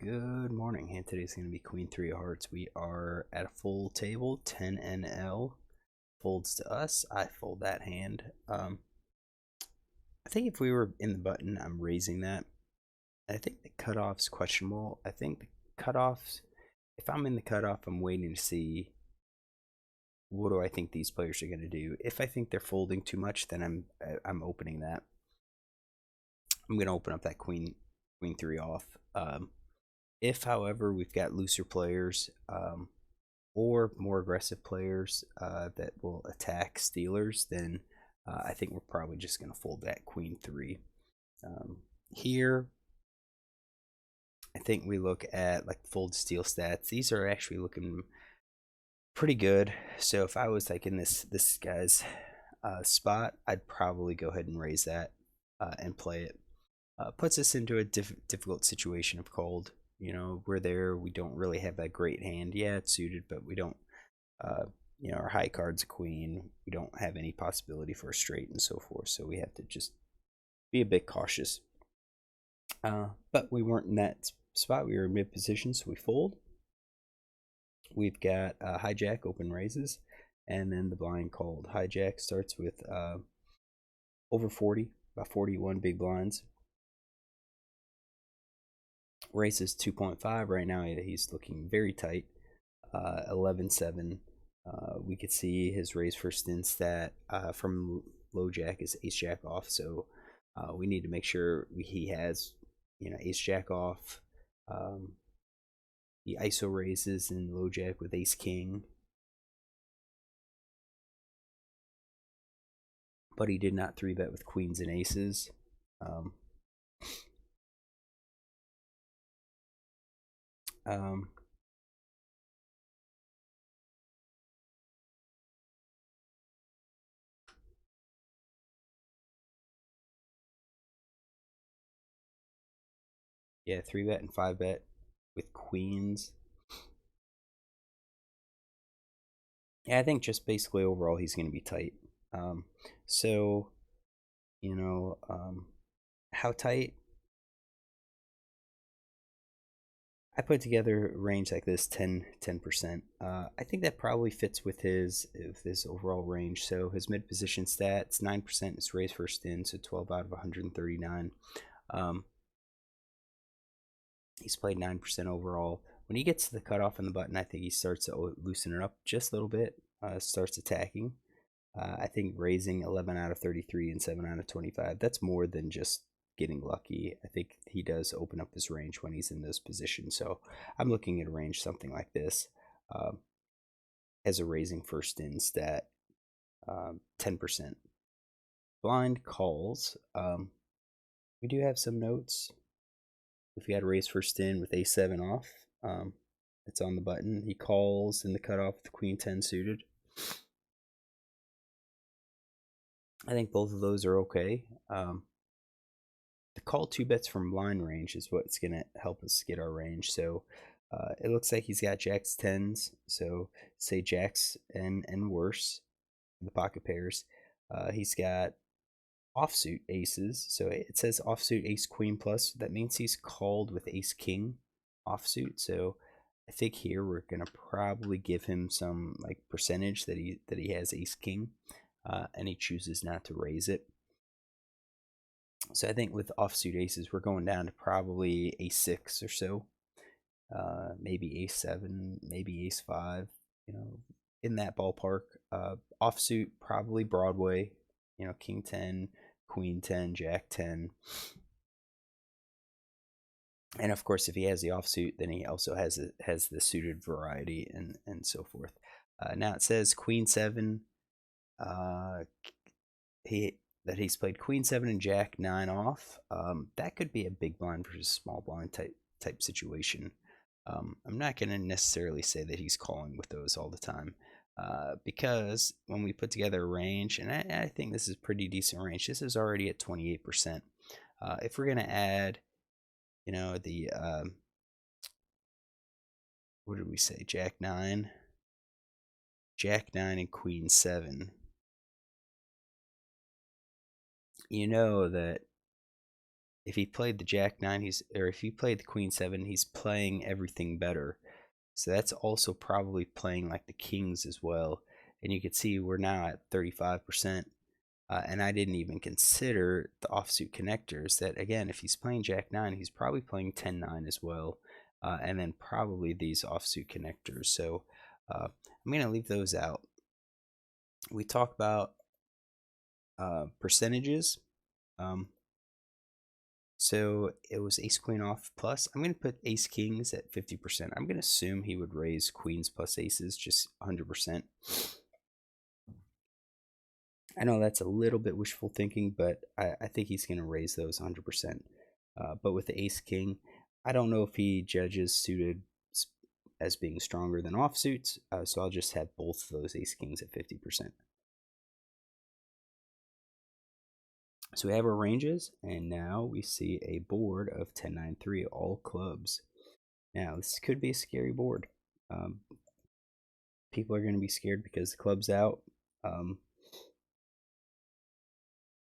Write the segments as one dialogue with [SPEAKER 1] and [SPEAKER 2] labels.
[SPEAKER 1] Good morning. Hand today's going to be Queen 3 of Hearts. We are at a full table. 10 NL folds to us. I fold that hand. I think if we were in the button, I'm raising that. I think the cutoff's questionable. I think the cutoffs, if I'm in the cutoff, I'm waiting to see what do I think these players are going to do. If I think they're folding too much, then I'm opening that. I'm going to open up that Queen 3 off. If, however, we've got looser players or more aggressive players that will attack Steelers, then I think we're probably just going to fold that Queen 3. Here, I think we look at like fold steal stats. These are actually looking pretty good. So if I was like in this guy's spot, I'd probably go ahead and raise that and play it. Puts us into a difficult situation of cold. You know, we're there. We don't really have that great hand. Yeah, it's suited, but we don't. You know, our high card's a queen. We don't have any possibility for a straight and so forth. So we have to just be a bit cautious. But we weren't in that spot. We were in mid position, so we fold. We've got hijack, open raises, and then the blind called. Hijack starts with over 40, about 41 big blinds. Raises 2.5 right now. He's looking very tight. 11-7. We could see his raise first in stat from low jack is ace jack off. So we need to make sure he has, you know, ace jack off. The ISO raises in low jack with ace king. But he did not 3-bet with queens and aces. Yeah, 3-bet and 5-bet with queens. Yeah, I think just basically overall he's going to be tight. So, you know, how tight? I put together a range like this, 10%. I think that probably fits with his overall range. So his mid position stats, 9% is raise first in, so 12 out of 139. He's played 9% overall. When he gets to the cutoff in the button, I think he starts to loosen it up just a little bit, starts attacking. I think raising 11 out of 33 and 7 out of 25, that's more than just getting lucky. I think he does open up his range when he's in those positions. So I'm looking at a range something like this as a raising first in stat, 10%. Blind calls. We do have some notes. If we had a raise first in with a7 off, it's on the button. He calls in the cutoff with queen 10 suited. I think both of those are okay. The call 2-bets from blind range is what's going to help us get our range. So it looks like he's got jacks 10s. So say jacks and worse, the pocket pairs. He's got offsuit aces. So it says offsuit ace queen plus. That means he's called with ace king offsuit. So I think here we're going to probably give him some like percentage that he has ace king. And he chooses not to raise it. So I think with offsuit aces, we're going down to probably a6 or so, maybe a7, maybe ace5, you know, in that ballpark. Offsuit, probably Broadway, you know, king 10, queen 10, jack 10. And of course, if he has the offsuit, then he also has the suited variety and so forth. Now it says queen 7. He's played queen 7 and jack 9 off. That could be a big blind versus small blind type situation. I'm not going to necessarily say that he's calling with those all the time, because when we put together a range, and I think this is pretty decent range. This is already at 28%. If we're going to add, you know, the what did we say? Jack 9, and queen 7. You know that if he played the Jack 9, or if he played the Queen 7, he's playing everything better. So that's also probably playing like the kings as well. And you can see we're now at 35%. And I didn't even consider the offsuit connectors. That again, if he's playing Jack 9, he's probably playing 10-9 as well. And then probably these offsuit connectors. So I'm going to leave those out. We talk about percentages. So it was ace queen off plus. I'm going to put ace kings at 50%. I'm going to assume he would raise queens plus aces just 100%. I know that's a little bit wishful thinking, but I think he's going to raise those 100%. But with the ace king, I don't know if he judges suited as being stronger than offsuits, so I'll just have both of those ace kings at 50%. So we have our ranges, and now we see a board of 10-9-3, all clubs. Now, this could be a scary board. People are going to be scared because the club's out.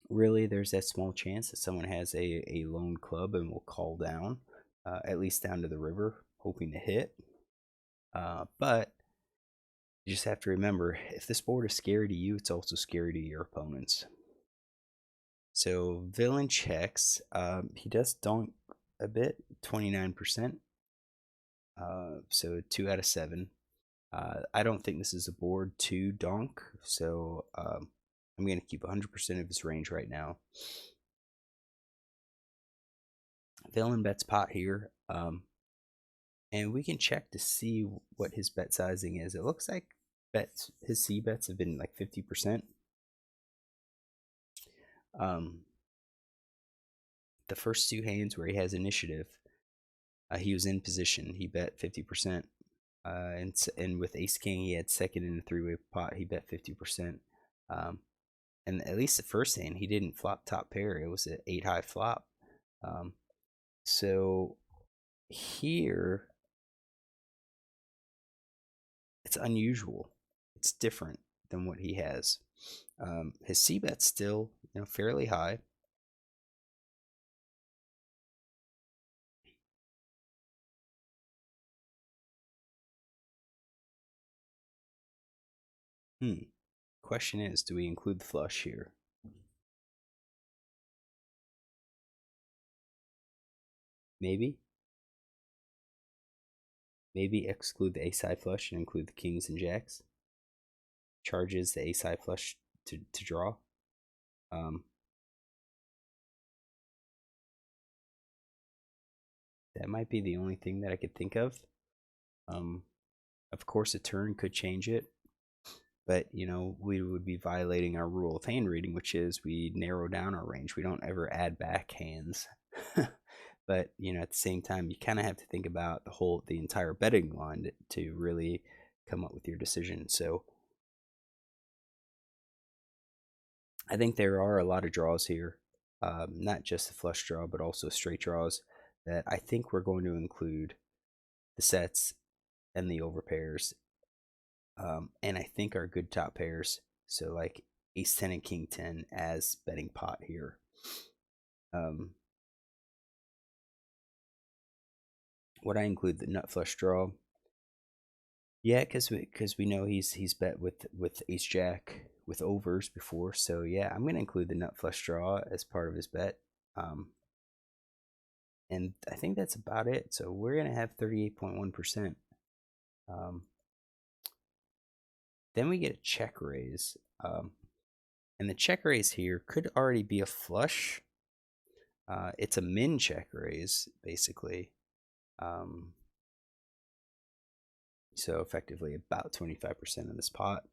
[SPEAKER 1] Really, there's that small chance that someone has a lone club and will call down, at least down to the river, hoping to hit. But you just have to remember, if this board is scary to you, it's also scary to your opponents. So villain checks. He does donk a bit, 29%. So 2 out of 7. I don't think this is a board to donk, so I'm going to keep 100% of his range right now. Villain bets pot here, and we can check to see what his bet sizing is. It looks like his C bets have been like 50%. The first two hands where he has initiative, he was in position. He bet 50%. And with ace king, he had second in a three-way pot. He bet 50%. And at least the first hand, he didn't flop top pair. It was an 8-high flop. So here, it's unusual. It's different than what he has. His C bet's still, fairly high. Question is, do we include the flush here? Maybe. Maybe exclude the ace high flush and include the kings and jacks. Charges the ace high flush to draw. That might be the only thing that I could think of. Of course, a turn could change it, but we would be violating our rule of hand reading, which is we narrow down our range. We don't ever add back hands. But at the same time, you kind of have to think about the entire betting line to really come up with your decision. So I think there are a lot of draws here, not just the flush draw, but also straight draws that I think we're going to include the sets and the overpairs, and I think are good top pairs. So like ace 10 and king 10 as betting pot here. Would I include the nut flush draw? Yeah, because we know he's bet with ace jack with overs before, so yeah, I'm gonna include the nut flush draw as part of his bet. And I think that's about it. So we're gonna have 38.1%. Then we get a check raise, and the check raise here could already be a flush. It's a min check raise basically. So effectively about 25% of this pot.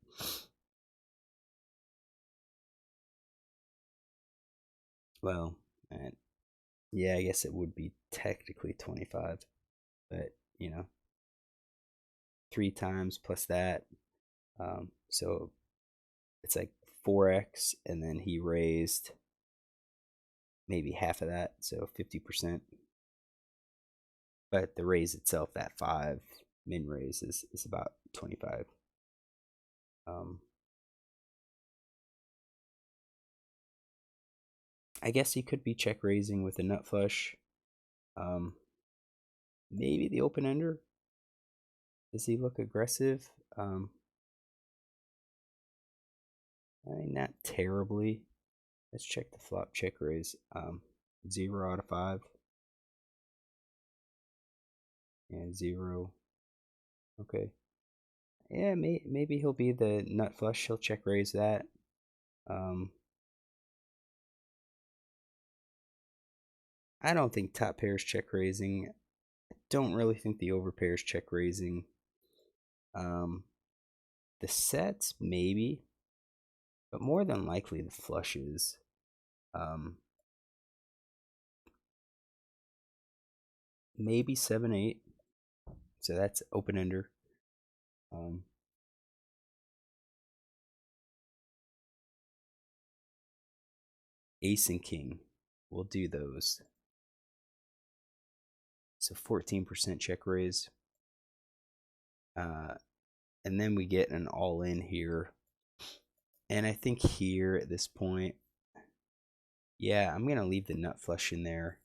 [SPEAKER 1] Well, yeah, I guess it would be technically 25, but 3 times plus that. So it's like 4x, and then he raised maybe half of that, so 50%. But the raise itself, that 5 min raise, is about 25. I guess he could be check raising with a nut flush. Maybe the open ender. Does he look aggressive? I mean, not terribly. Let's check the flop check raise. 0 out of 5. And 0. Okay. Yeah, maybe he'll be the nut flush. He'll check raise that. I don't think top pair is check raising. I don't really think the over pair is check raising. The sets, maybe. But more than likely the flushes. Maybe 7-8. So that's open ender. Ace and king. We'll do those. So 14% check raise. And then we get an all in here. And I think here at this point, yeah, I'm going to leave the nut flush in there.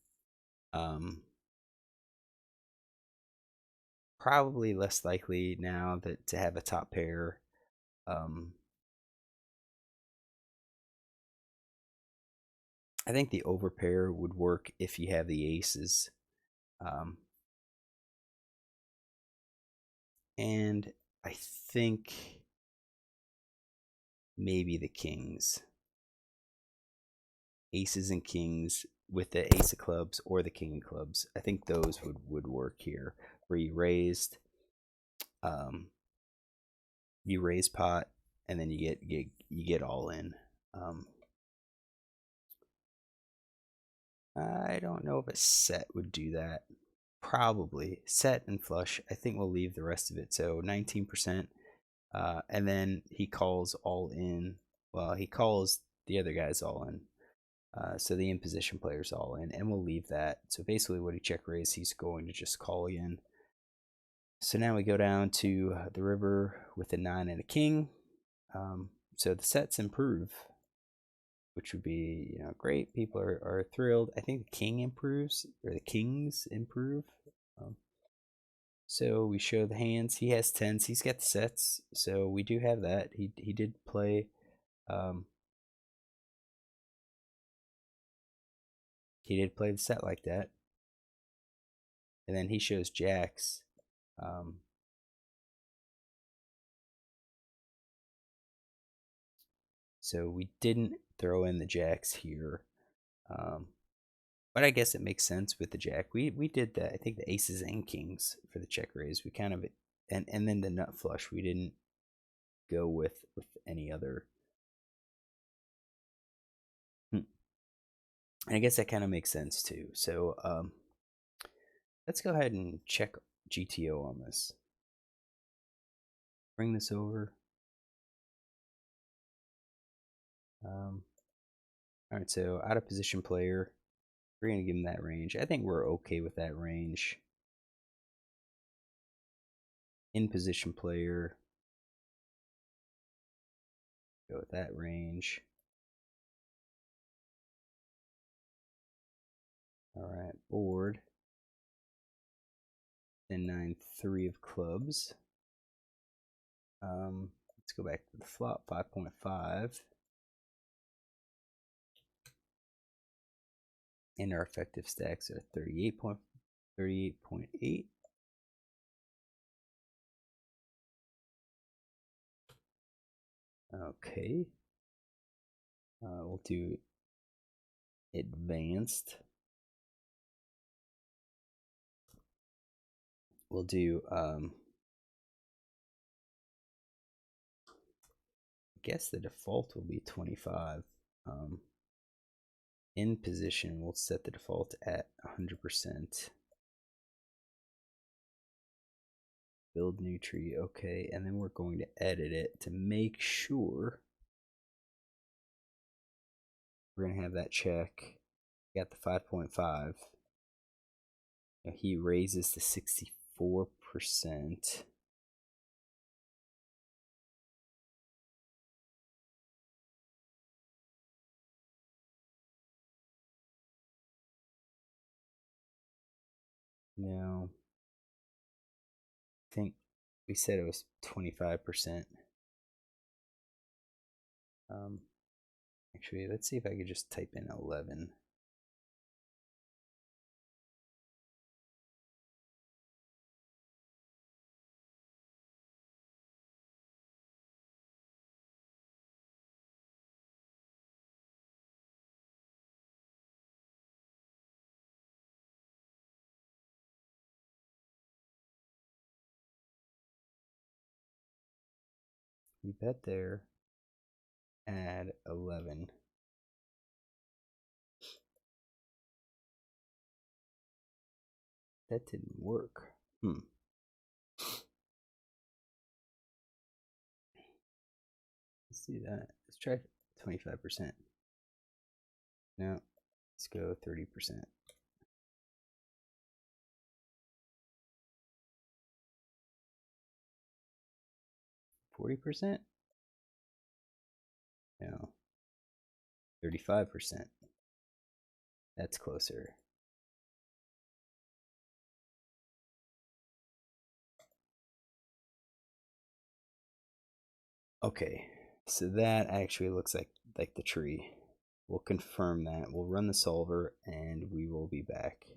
[SPEAKER 1] Probably less likely now that to have a top pair. I think the over pair would work if you have the aces. And I think maybe the kings. Aces and kings with the ace of clubs or the king of clubs. I think those would work here. Where you raised, you raise pot, and then you get all in. I don't know if a set would do that. Probably set and flush. I think we'll leave the rest of it. So 19%. And then he calls all in. Well, he calls the other guys all in. So the in position player's all in, and we'll leave that. So basically, what he check raised, he's going to just call again. So now we go down to the river with a 9 and a king. So the sets improve, which would be great. People are thrilled. I think the king improves, or the kings improve. So we show the hands. He has tens. He's got the sets. So we do have that. He did play. He did play the set like that. And then he shows jacks. So we didn't throw in the jacks here. But I guess it makes sense with the jack. We did that. I think the aces and kings for the check raise. We kind of and then the nut flush. We didn't go with any other. And I guess that kind of makes sense too. So let's go ahead and check GTO on this. Bring this over. All right, so out of position player. We're going to give him that range. I think we're okay with that range. In position player. Go with that range. All right, board. T93c of clubs. Let's go back to the flop, 5.5. And our effective stacks are 38.8. Okay. We'll do advanced. We'll do I guess the default will be 25. In position, we'll set the default at 100%. Build new tree, okay, and then we're going to edit it to make sure we're going to have that check. Got the 5.5. He raises to 64%. No. I think we said it was 25%. Actually, let's see if I could just type in 11. We bet there, add 11. That didn't work. Let's do that. Let's try 25%. No, let's go 30%. 40%? No. 35%. That's closer. Okay, so that actually looks like the tree. We'll confirm that. We'll run the solver and we will be back.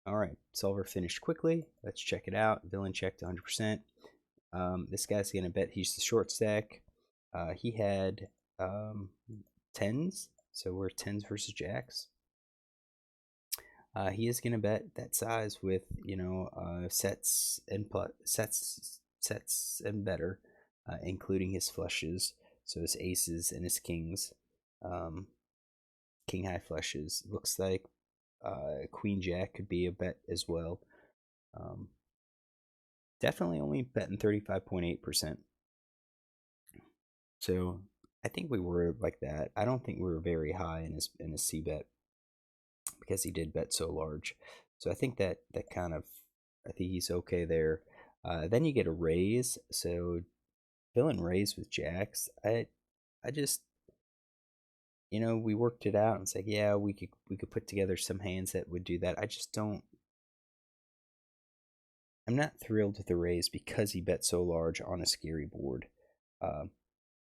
[SPEAKER 1] All right, solver finished quickly. Let's check it out. Villain checked 100%. This guy's gonna bet he's the short stack. He had tens, so we're tens versus jacks. He is gonna bet that size with sets and better, including his flushes, so his aces and his kings, king high flushes. Looks like queen jack could be a bet as well. Definitely only betting 35.8%. So I think we were like that. I don't think we were very high in his Cbet because he did bet so large. So I think that kind of, I think he's okay there. Then you get a raise. So villain raise with jacks. I just, we worked it out and it's like, yeah, we could put together some hands that would do that. I just don't. I'm not thrilled with the raise because he bet so large on a scary board.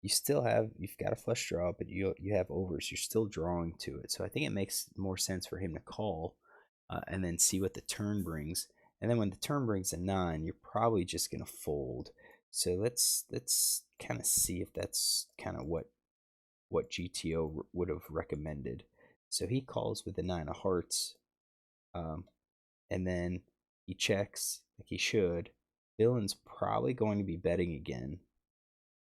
[SPEAKER 1] You've got a flush draw, but you have overs. You're still drawing to it, so I think it makes more sense for him to call, and then see what the turn brings. And then when the turn brings a 9, you're probably just gonna fold. So let's kind of see if that's kind of what GTO would have recommended. So he calls with the 9 of hearts, and then he checks like he should. Villain's probably going to be betting again.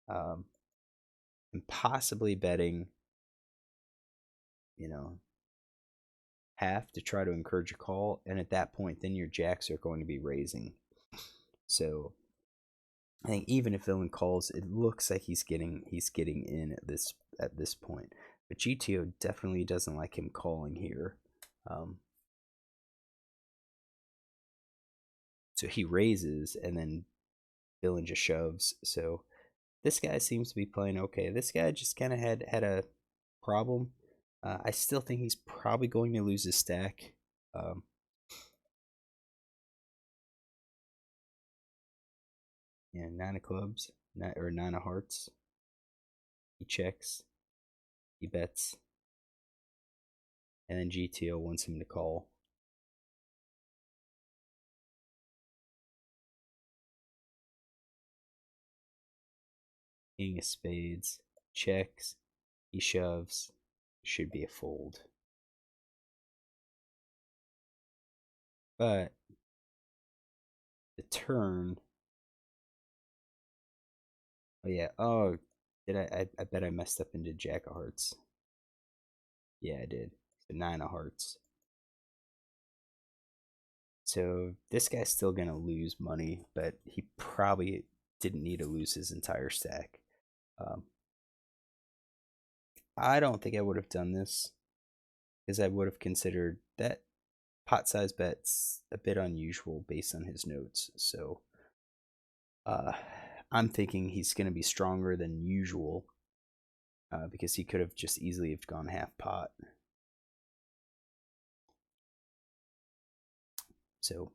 [SPEAKER 1] And possibly betting, half to try to encourage a call. And at that point, then your jacks are going to be raising. So I think even if villain calls, it looks like he's getting in at this point. But GTO definitely doesn't like him calling here. So he raises and then villain just shoves. So this guy seems to be playing okay. This guy just kind of had a problem. I still think he's probably going to lose his stack. Yeah, 9 of clubs, or 9 of hearts. He checks, he bets, and then GTO wants him to call. King of spades, checks, he shoves, should be a fold. But the turn, oh yeah, oh, did I bet I messed up and did jack of hearts. Yeah, I did. So 9 of hearts. So this guy's still gonna lose money, but he probably didn't need to lose his entire stack. I don't think I would have done this because I would have considered that pot size bet's a bit unusual based on his notes. So I'm thinking he's going to be stronger than usual because he could have just easily have gone half pot. So,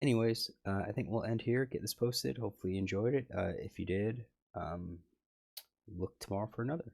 [SPEAKER 1] anyways, I think we'll end here. Get this posted. Hopefully, you enjoyed it. If you did, look tomorrow for another.